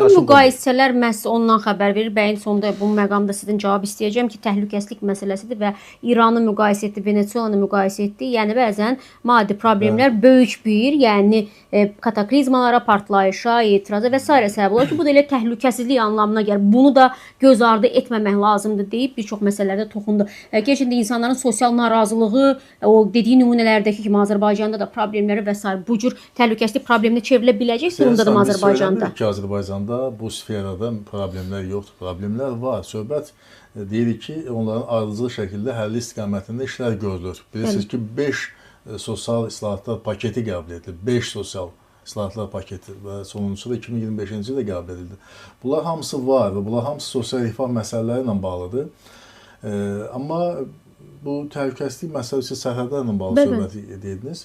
Bu müqayisələr məhz ondan xəbər verir. Bəyin sonunda bu məqamda sizdən cavab istəyəcəm ki, təhlükəsizlik məsələsidir və İranı müqayisə etdi, Venesuelanı müqayisə etdi. Yəni bəzən maddi problemlər böyük bir, yəni kataklizmalara, partlayışa, etiraza və s. səbəb olur ki, bu da elə təhlükəsizlik anlamına gəlir. Bunu da göz ardı etməmək lazımdır deyib bir çox məsələlərdə toxundu. Keçində insanların sosial narazılığı, o dediyi nümunələrdəki kimi Azərbaycanda da problemləri və s. bu cür təhlükəsizlik probleminə çevrilə biləcək durumdadır Azərbaycanda. Azərbaycanda bu sferada problemlər yoxdur, problemlər var. Söhbət deyirik ki, onların ardıcıl şəkildə həlli istiqamətində işlər görülür. Bilirsiniz ki, 5 sosial islahatlar paketi qəbul edilir. 5 sosial islahatlar paketi və sonuncusu da 2025-ci ildə qəbul edildi. Bunlar hamısı var və bunlar hamısı sosial rifah məsələləri ilə bağlıdır. Amma bu təhlükəsizlik məsələsi sərhədlərlə bağlı söhbət edirdiniz.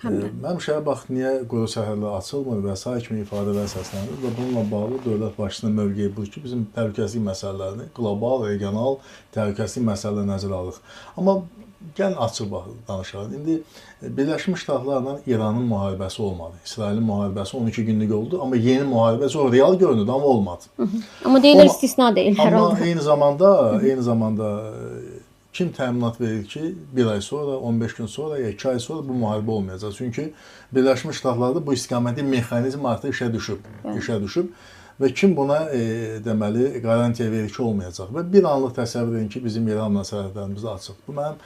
Həmişə bax, niyə quru sərhədlər açılmır və s. kimi ifadələr səslənir və bununla bağlı dövlət başçısının mövqeyi budur ki, bizim təhlükəsizlik məsələlərini, qlobal, regional təhlükəsizlik məsələləri nəzərə alırıq. Amma gəlin açıq danışaq. İndi Birləşmiş Ştatlarla İranın müharibəsi olmadı. İsrailin müharibəsi 12 günlük oldu, amma yeni müharibə çox real görünürdü, amma olmadı. Amma deyirlər istisna deyil hər halda. Amma eyni zamanda kim təminat verir ki, bir ay sonra, 15 gün sonra, ya 2 ay sonra bu müharibə olmayacaq. Çünki Birləşmiş Ştatlarda bu istiqaməti mexanizm artıq işə düşüb və kim buna deməli qarantiya verir ki, olmayacaq. Və bir anlıq təsəvvür edin ki, bizim İranla sərhədlərimiz açıq. Bu mənim,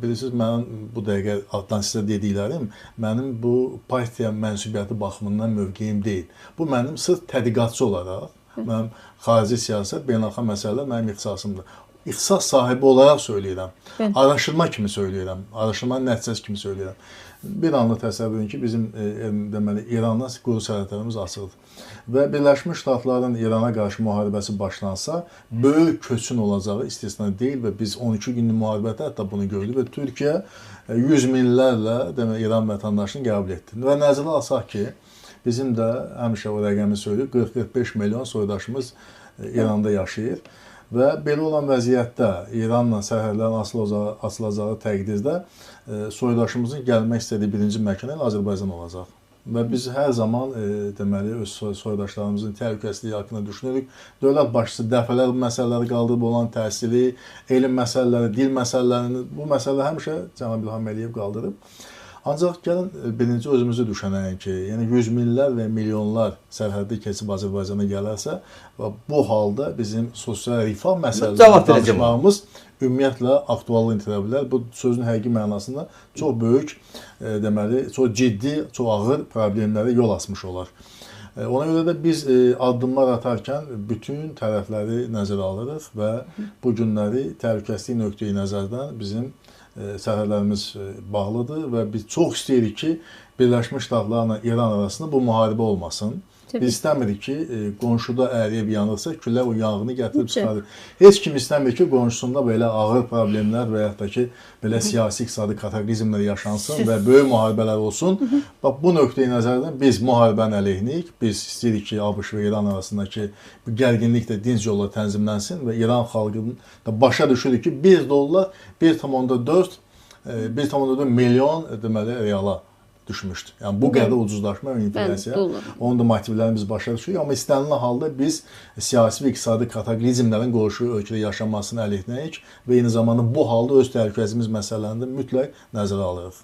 bilirsiniz, mənim bu dəqiqə altdan sizə dediklərim, mənim bu partiya mənsubiyyəti baxımından mövqeyim deyil. Bu mənim sırf tədqiqatçı olaraq, mənim xarici siyasət, beynəlxalq məsələlər mənim ixtisasımdır. İxtisas sahibi olaraq söyləyirəm. Araşdırma kimi söyləyirəm. Araşdırmanın nəticəsi kimi söyləyirəm. Bir anlıq təsəvvür edin ki, bizim deməli İranla quru sərhədlərimiz açıqdır. Və Birləşmiş Ştatların İrana qarşı müharibəsi başlansa, böyük köçün olacağı istisna deyil və biz 12 günlük müharibədə hətta bunu gördük və Türkiyə 100 minlərlə deməli İran vətəndaşını qəbul etdi. Və nəzərə alsaq ki, bizim də həmişə o rəqəmi söylüyor, 40-45 milyon soydaşımız İranda yaşayır. Və belə olan vəziyyətdə İranla sərhədlərin açılacağı təqdirdə soydaşımızın gəlmək istədiyi birinci məkan Azərbaycan olacaq. Və biz hər zaman deməli öz soydaşlarımızın təhlükəsizliyi haqqında düşünürük. Dövlət başçısı dəfələr bu məsələləri qaldırıb olan təhsili, elm məsələləri, dil məsələlərini, bu məsələləri həmişə cənab İlham Əliyev qaldırıb. Ancaq gəlin birinci özümüzü düşünəyək ki, yəni 100 minlər və milyonlar sərhəddi keçib Azərbaycana gələrsə, bu halda bizim sosial rifah məsələləri danışmağımız ümumiyyətlə aktuallıq itirə bilər. Bu sözün həqiqi mənasında çox böyük, deməli, çox ciddi, çox ağır problemlərə yol açmış olar. Ona görə də biz addımlar atarkən bütün tərəfləri nəzərə alırıq və bu günləri təhlükəsizlik nöqteyi nəzərdən bizim sərhədlərimiz bağlıdır və biz çox istəyirik ki, Birləşmiş Ştatlarla İran arasında bu müharibə olmasın. Biz istəmirik ki, qonşuda əgər ev yanırsa, külək o yanğını gətirib çıxarır. Heç kim istəmir ki, qonşusunda belə ağır problemlər və yaxud da ki, belə siyasi, iqtisadi kataklizmlər yaşansın və böyük müharibələr olsun. Bax, bu nöqteyi nəzərdən biz müharibənin əleyhiniyik. Biz istəyirik ki, ABŞ və İran arasındakı bu gərginlik də dinc yolla tənzimlənsin və İran xalqının da başa düşürük ki, $1 1,4 milyon deməli reala düşmüşdür. Yəni bu qədər ucuzlaşma və inflyasiya, onun da motivlərini biz başa düşürük. Amma istənilən halda biz siyasi və iqtisadi kataklizmlərin qonşu ölkədə yaşanmasını əleyhinəyik və eyni zamanda bu halda öz təhlükəsizliyimiz məsələlərində mütləq nəzərə alırıq.